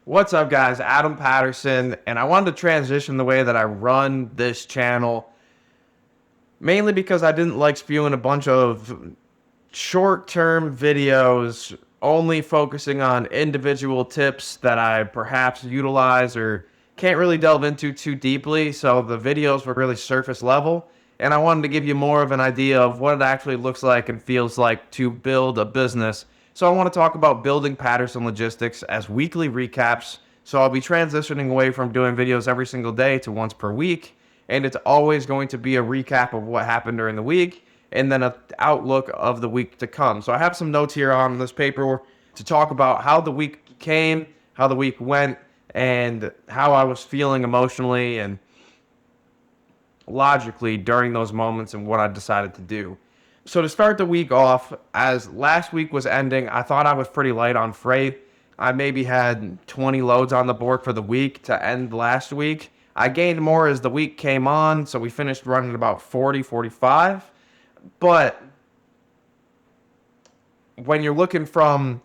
What's up, guys? Adam Patterson, and I wanted to transition the way that I run this channel, mainly because I didn't like spewing a bunch of short-term videos only focusing on individual tips that I perhaps utilize or can't really delve into too deeply. So the videos were really surface level, and I wanted to give you more of an idea of what it actually looks like and feels like to build a business. So I want to talk about building Patterson Logistics as weekly recaps. So I'll be transitioning away from doing videos every single day to once per week, and it's always going to be a recap of what happened during the week and then an outlook of the week to come. So I have some notes here on this paper to talk about how the week came, how the week went, and how I was feeling emotionally and logically during those moments and what I decided to do. So to start the week off, as last week was ending, I thought I was pretty light on freight. I maybe had 20 loads on the board for the week to end last week. I gained more as the week came on, so we finished running about 40, 45. But when you're looking from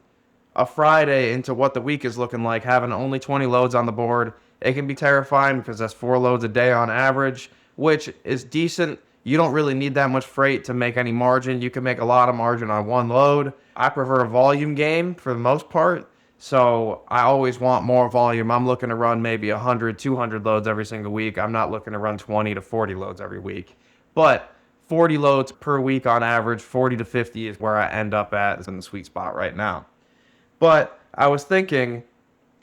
a Friday into what the week is looking like, having only 20 loads on the board, it can be terrifying because that's 4 loads a day on average, which is decent. You don't really need that much freight to make any margin. You can make a lot of margin on one load. I prefer a volume game for the most part, so I always want more volume. I'm looking to run maybe 100, 200 loads every single week. I'm not looking to run 20 to 40 loads every week. But 40 loads per week on average, 40 to 50 is where I end up at, is in the sweet spot right now. But I was thinking,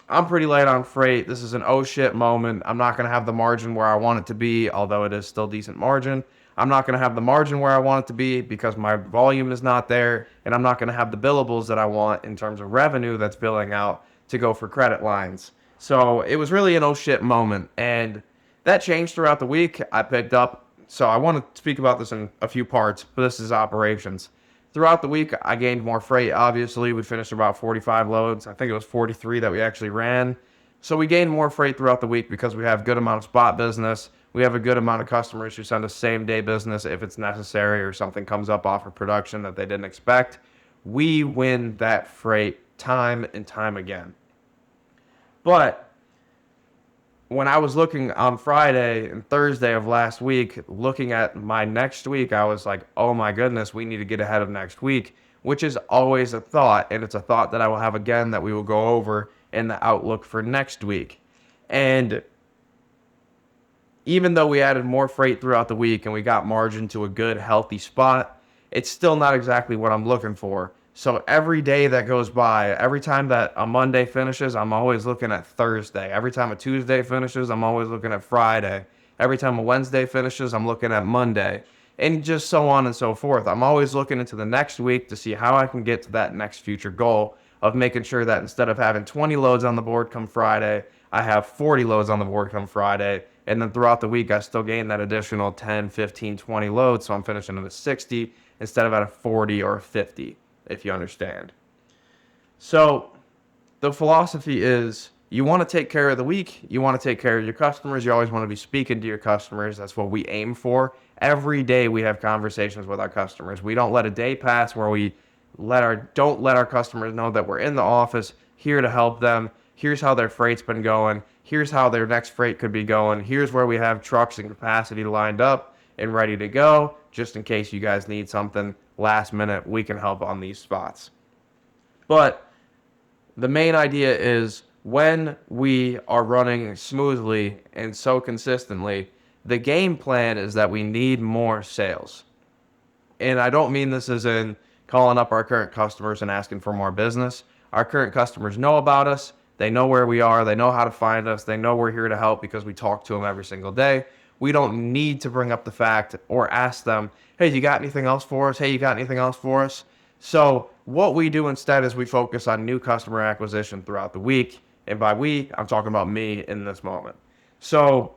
I'm pretty light on freight. This is an oh shit moment. I'm not going to have the margin where I want it to be, although it is still decent margin. I'm not going to have the margin where I want it to be because my volume is not there, and I'm not going to have the billables that I want in terms of revenue that's billing out to go for credit lines. So it was really an oh shit moment, and that changed throughout the week. I picked up, so I want to speak about this in a few parts, but this is operations. Throughout the week, I gained more freight, obviously. We finished about 45 loads. I think it was 43 that we actually ran. So we gained more freight throughout the week because we have a good amount of spot business. We have a good amount of customers who send us same-day business if it's necessary or something comes up off of production that they didn't expect. We win that freight time and time again. But when I was looking on Friday and Thursday of last week, looking at my next week, I was like, oh my goodness, we need to get ahead of next week, which is always a thought. And it's a thought that I will have again that we will go over in the outlook for next week. And even though we added more freight throughout the week and we got margin to a good, healthy spot, it's still not exactly what I'm looking for. So every day that goes by, every time that a Monday finishes, I'm always looking at Thursday. Every time a Tuesday finishes, I'm always looking at Friday. Every time a Wednesday finishes, I'm looking at Monday. And just so on and so forth. I'm always looking into the next week to see how I can get to that next future goal of making sure that instead of having 20 loads on the board come Friday, I have 40 loads on the board come Friday. And then throughout the week, I still gain that additional 10, 15, 20 loads. So I'm finishing at a 60 instead of at a 40 or a 50, if you understand. So the philosophy is you want to take care of the week. You want to take care of your customers. You always want to be speaking to your customers. That's what we aim for. Every day we have conversations with our customers. We don't let a day pass where we don't let our customers know that we're in the office here to help them. Here's how their freight's been going. Here's how their next freight could be going. Here's where we have trucks and capacity lined up and ready to go. Just in case you guys need something last minute, we can help on these spots. But the main idea is when we are running smoothly and so consistently, the game plan is that we need more sales. And I don't mean this as in calling up our current customers and asking for more business. Our current customers know about us. They know where we are. They know how to find us. They know we're here to help because we talk to them every single day. We don't need to bring up the fact or ask them, hey, you got anything else for us? Hey, you got anything else for us? So what we do instead is we focus on new customer acquisition throughout the week. And by we, I'm talking about me in this moment. So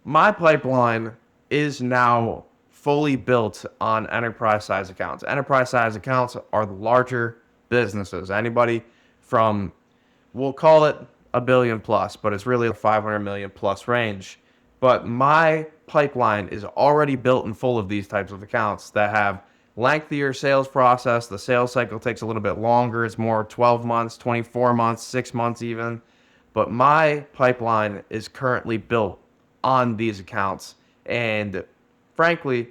my pipeline is now fully built on enterprise size accounts. Enterprise size accounts are the larger businesses. Anybody from, we'll call it a billion plus, but it's really a 500 million plus range. But my pipeline is already built and full of these types of accounts that have lengthier sales process. The sales cycle takes a little bit longer. It's more 12 months, 24 months, 6 months even. but my pipeline is currently built on these accounts. And frankly,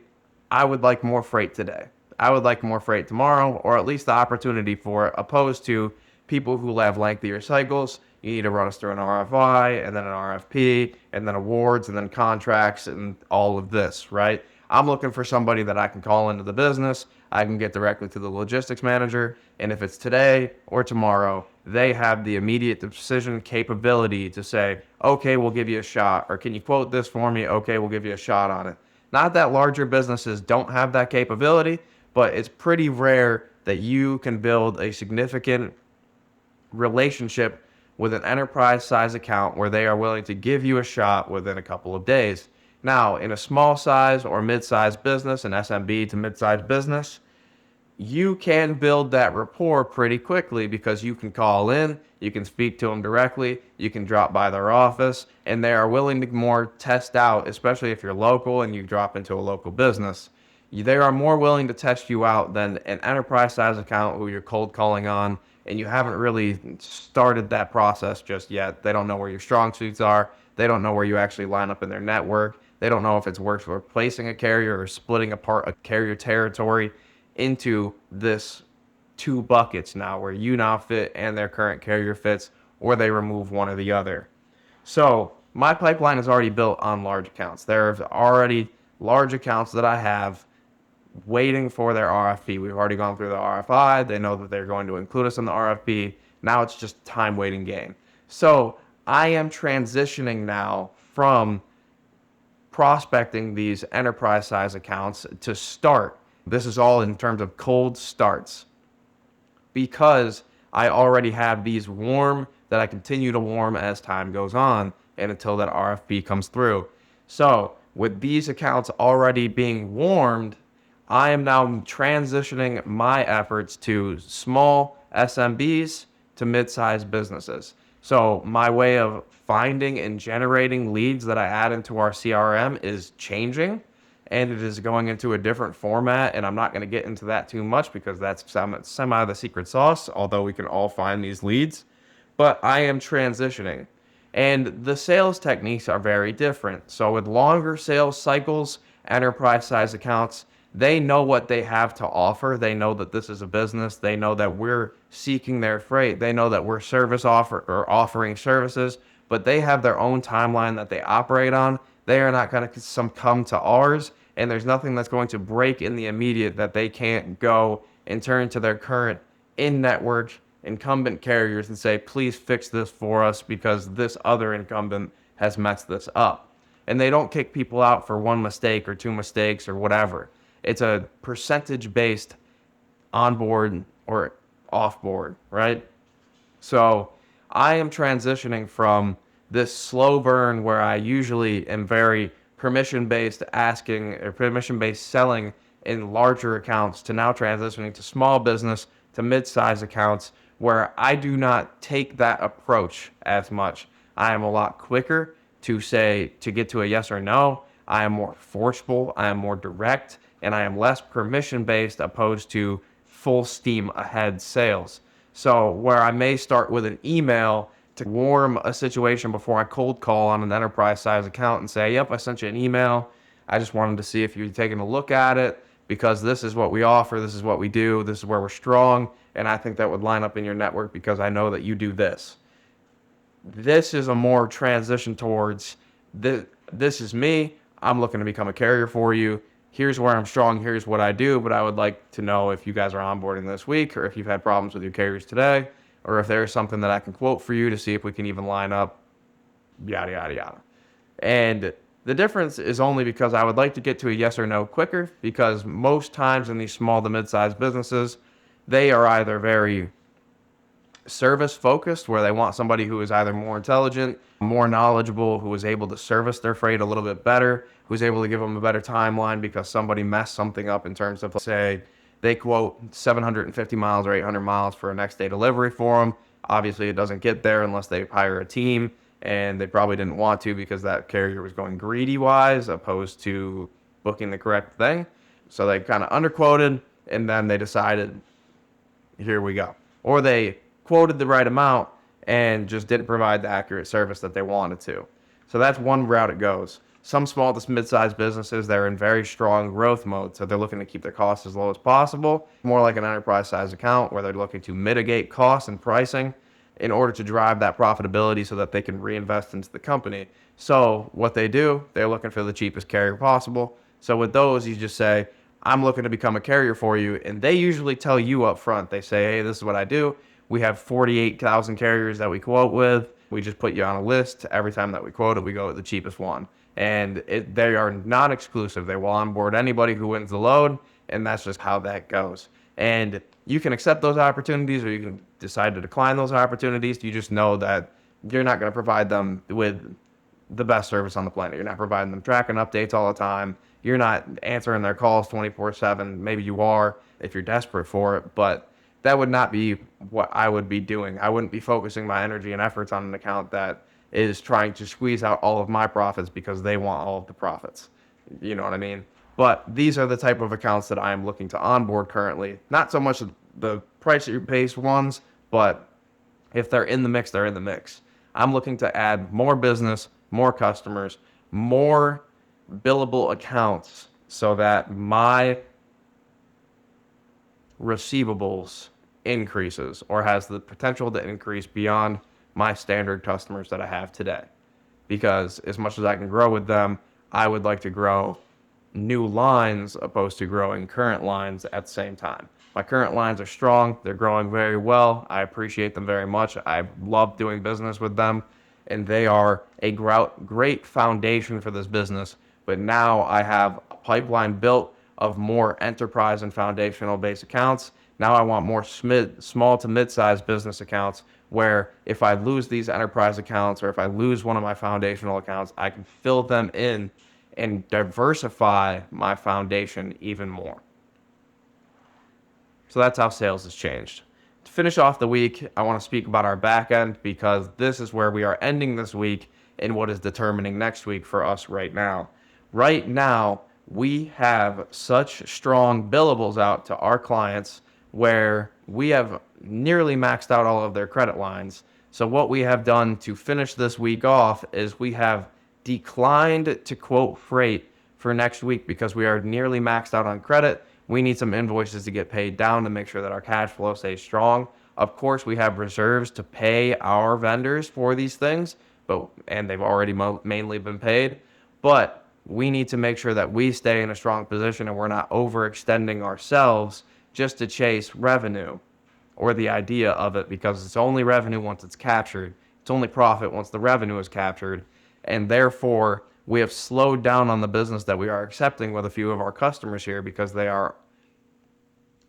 I would like more freight today. I would like more freight tomorrow, or at least the opportunity for it, opposed to people who have lengthier cycles. You need to run us through an RFI, and then an RFP, and then awards, and then contracts, and all of this, right? I'm looking for somebody that I can call into the business. I can get directly to the logistics manager, and if it's today or tomorrow, they have the immediate decision capability to say, okay, we'll give you a shot, or can you quote this for me? Okay, we'll give you a shot on it. Not that larger businesses don't have that capability, but it's pretty rare that you can build a significant relationship with an enterprise size account where they are willing to give you a shot within a couple of days. Now, in a small size or mid-sized business, an SMB to mid-sized business, you can build that rapport pretty quickly because you can call in, you can speak to them directly, you can drop by their office, and they are willing to more test out, especially if you're local and you drop into a local business. They are more willing to test you out than an enterprise size account who you're cold calling on and you haven't really started that process just yet. They don't know where your strong suits are. They don't know where you actually line up in their network. They don't know if it's worth replacing a carrier or splitting apart a carrier territory into this two buckets now where you now fit and their current carrier fits, or they remove one or the other. So my pipeline is already built on large accounts. There's already large accounts that I have waiting for their RFP. We've already gone through the RFI. They know that they're going to include us in the RFP. Now it's just a time waiting game. So I am transitioning now from prospecting these enterprise size accounts to start. This is all in terms of cold starts because I already have these warm that I continue to warm as time goes on and until that RFP comes through. So with these accounts already being warmed, I am now transitioning my efforts to small SMBs to mid-sized businesses. So my way of finding and generating leads that I add into our CRM is changing, and it is going into a different format. And I'm not going to get into that too much because that's semi the secret sauce, although we can all find these leads. But I am transitioning. And the sales techniques are very different. So with longer sales cycles, enterprise size accounts, they know what they have to offer. They know that this is a business. They know that we're seeking their freight. They know that we're offering services, but they have their own timeline that they operate on. They are not going to come to ours, and there's nothing that's going to break in the immediate that they can't go and turn to their current in-network incumbent carriers and say, please fix this for us because this other incumbent has messed this up. And they don't kick people out for one mistake or two mistakes or whatever. It's a percentage-based onboard or offboard, right? So I am transitioning from this slow burn where I usually am very permission-based asking or permission-based selling in larger accounts to now transitioning to small business to mid-size accounts where I do not take that approach as much. I am a lot quicker to get to a yes or no. I am more forceful. I am more direct. And I am less permission-based opposed to full steam ahead sales. So where I may start with an email to warm a situation before I cold call on an enterprise size account and say, yep, I sent you an email. I just wanted to see if you're taking a look at it because this is what we offer. This is what we do. This is where we're strong. And I think that would line up in your network because I know that you do this. This is a more transition towards this is me. I'm looking to become a carrier for you. Here's where I'm strong, here's what I do, but I would like to know if you guys are onboarding this week or if you've had problems with your carriers today or if there's something that I can quote for you to see if we can even line up, yada, yada, yada. And the difference is only because I would like to get to a yes or no quicker because most times in these small to mid-sized businesses, they are either very service focused where they want somebody who is either more intelligent, more knowledgeable, who is able to service their freight a little bit better, who's able to give them a better timeline because somebody messed something up in terms of, say, they quote 750 miles or 800 miles for a next day delivery for them. Obviously, it doesn't get there unless they hire a team, and they probably didn't want to because that carrier was going greedy-wise opposed to booking the correct thing. So they kind of underquoted, and then they decided, here we go. Or they quoted the right amount and just didn't provide the accurate service that they wanted to. So that's one route it goes. Some small to mid-sized businesses, they're in very strong growth mode, so they're looking to keep their costs as low as possible, more like an enterprise size account where they're looking to mitigate costs and pricing in order to drive that profitability so that they can reinvest into the company. So what they do, they're looking for the cheapest carrier possible. So with those, you just say, I'm looking to become a carrier for you. And they usually tell you up front, they say, hey, this is what I do. We have 48,000 carriers that we quote with. We just put you on a list. Every time that we quote it, we go with the cheapest one. And they are not exclusive. They will onboard anybody who wins the load, and that's just how that goes. And you can accept those opportunities or you can decide to decline those opportunities. You just know that you're not going to provide them with the best service on the planet. You're not providing them tracking updates all the time. You're not answering their calls 24/7. Maybe you are if you're desperate for it, but that would not be what I would be doing. I wouldn't be focusing my energy and efforts on an account that is trying to squeeze out all of my profits because they want all of the profits. You know what I mean? But these are the type of accounts that I am looking to onboard currently. Not so much the price-based ones, but if they're in the mix, they're in the mix. I'm looking to add more business, more customers, more billable accounts so that my receivables increases or has the potential to increase beyond my standard customers that I have today. Because as much as I can grow with them, I would like to grow new lines opposed to growing current lines at the same time. My current lines are strong. They're growing very well. I appreciate them very much. I love doing business with them, and they are a great foundation for this business. But now I have a pipeline built of more enterprise and foundational based accounts. Now I want more small to mid-sized business accounts where if I lose these enterprise accounts or if I lose one of my foundational accounts, I can fill them in and diversify my foundation even more. So that's how sales has changed. To finish off the week, I want to speak about our back end because this is where we are ending this week and what is determining next week for us right now. Right now, we have such strong billables out to our clients where we have nearly maxed out all of their credit lines. So what we have done to finish this week off is we have declined to quote freight for next week because we are nearly maxed out on credit. We need some invoices to get paid down to make sure that our cash flow stays strong. Of course, we have reserves to pay our vendors for these things, and they've already mainly been paid. But we need to make sure that we stay in a strong position and we're not overextending ourselves just to chase revenue or the idea of it, because it's only revenue once it's captured. It's only profit once the revenue is captured. And therefore, we have slowed down on the business that we are accepting with a few of our customers here because they are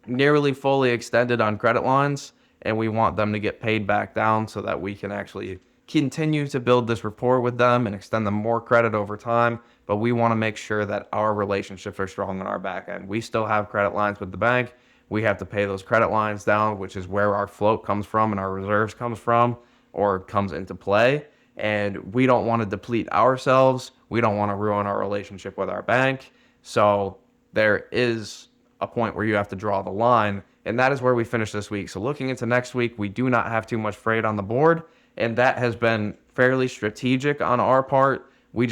nearly fully extended on credit lines, and we want them to get paid back down so that we can actually continue to build this rapport with them and extend them more credit over time. But we want to make sure that our relationships are strong on our back end. We still have credit lines with the bank. We have to pay those credit lines down, which is where our float comes from and our reserves comes from or comes into play. And we don't want to deplete ourselves. We don't want to ruin our relationship with our bank. So there is a point where you have to draw the line, and that is where we finish this week. So looking into next week, we do not have too much freight on the board, and that has been fairly strategic on our part. We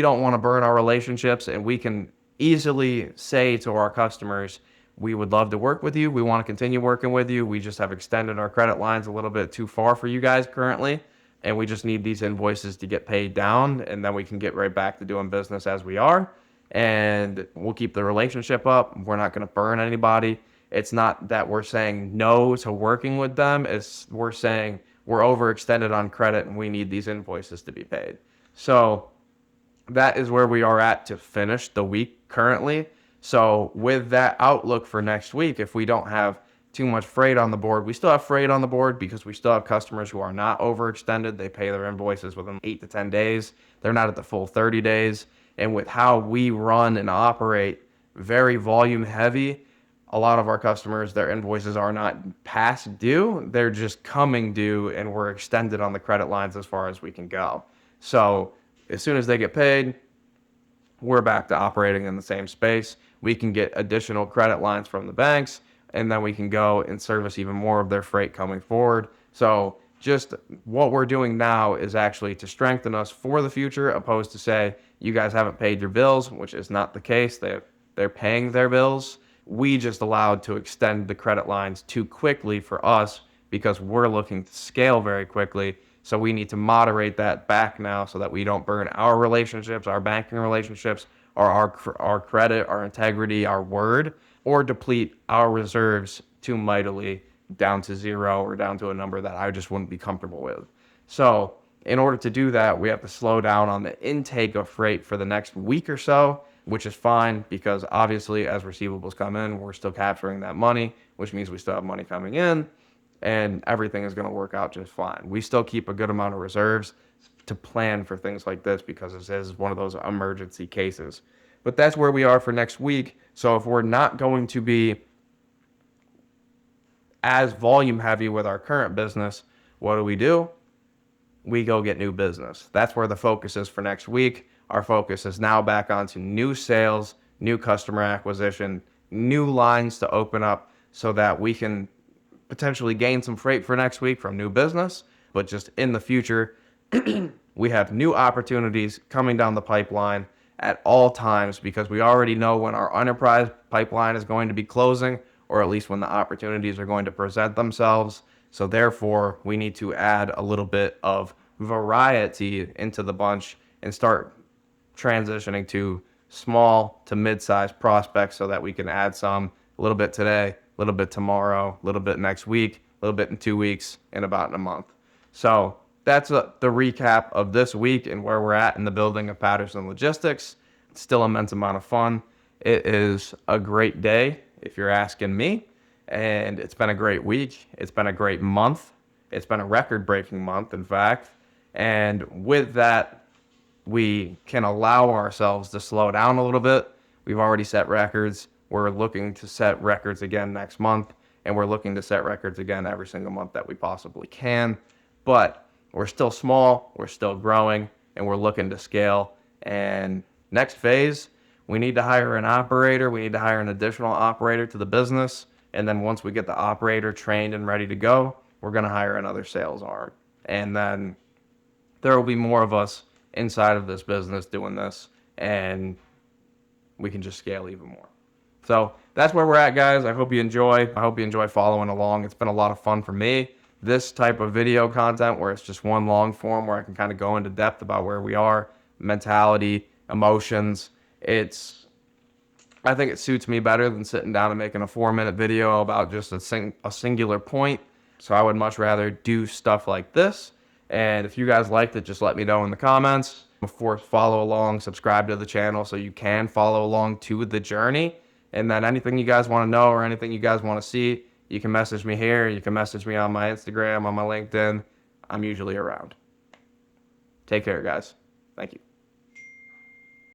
don't want to burn our relationships, and we can easily say to our customers, we would love to work with you. We want to continue working with you. We just have extended our credit lines a little bit too far for you guys currently, and we just need these invoices to get paid down, and then we can get right back to doing business as we are, and we'll keep the relationship up. We're not going to burn anybody. It's not that we're saying no to working with them. It's we're saying we're overextended on credit, and we need these invoices to be paid. So that is where we are at to finish the week currently. So with that outlook for next week, if we don't have too much freight on the board, we still have freight on the board because we still have customers who are not overextended. They pay their invoices within 8 to 10 days. They're not at the full 30 days. And with how we run and operate, very volume heavy, a lot of our customers, their invoices are not past due. They're just coming due, and we're extended on the credit lines as far as we can go. So as soon as they get paid, we're back to operating in the same space. We can get additional credit lines from the banks, and then we can go and service even more of their freight coming forward. So just what we're doing now is actually to strengthen us for the future, opposed to say, you guys haven't paid your bills, which is not the case. They're paying their bills. We just allowed to extend the credit lines too quickly for us because we're looking to scale very quickly. So we need to moderate that back now so that we don't burn our relationships, our banking relationships, or our credit, our integrity, our word, or deplete our reserves too mightily down to zero or down to a number that I just wouldn't be comfortable with. So in order to do that, we have to slow down on the intake of freight for the next week or so, which is fine because obviously as receivables come in, we're still capturing that money, which means we still have money coming in and everything is going to work out just fine. We still keep a good amount of reserves to plan for things like this because this is one of those emergency cases. But that's where we are for next week. So if we're not going to be as volume heavy with our current business, what do? We go get new business. That's where the focus is for next week. Our focus is now back onto new sales, new customer acquisition, new lines to open up so that we can potentially gain some freight for next week from new business. But just in the future, we have new opportunities coming down the pipeline at all times because we already know when our enterprise pipeline is going to be closing, or at least when the opportunities are going to present themselves. So therefore, we need to add a little bit of variety into the bunch and start transitioning to small to mid-sized prospects so that we can add some a little bit today, a little bit tomorrow, a little bit next week, a little bit in 2 weeks, and about in a month. So that's the recap of this week and where we're at in the building of Patterson Logistics. It's still an immense amount of fun. It is a great day, if you're asking me, and it's been a great week. It's been a great month. It's been a record-breaking month, in fact. And with that, we can allow ourselves to slow down a little bit. We've already set records. We're looking to set records again next month, and we're looking to set records again every single month that we possibly can. But we're still small, we're still growing, and we're looking to scale. And next phase, we need to hire an operator. We need to hire an additional operator to the business. And then once we get the operator trained and ready to go, we're going to hire another sales arm. And then there will be more of us inside of this business doing this, and we can just scale even more. So that's where we're at, guys. I hope you enjoy. I hope you enjoy following along. It's been a lot of fun for me. This type of video content where it's just one long form where I can kind of go into depth about where we are, mentality, emotions. I think it suits me better than sitting down and making a 4-minute video about just a singular point. So I would much rather do stuff like this. And if you guys liked it, just let me know in the comments. Of course, follow along, subscribe to the channel so you can follow along to the journey. And then anything you guys want to know or anything you guys want to see, you can message me here. You can message me on my Instagram, on my LinkedIn. I'm usually around. Take care, guys. Thank you.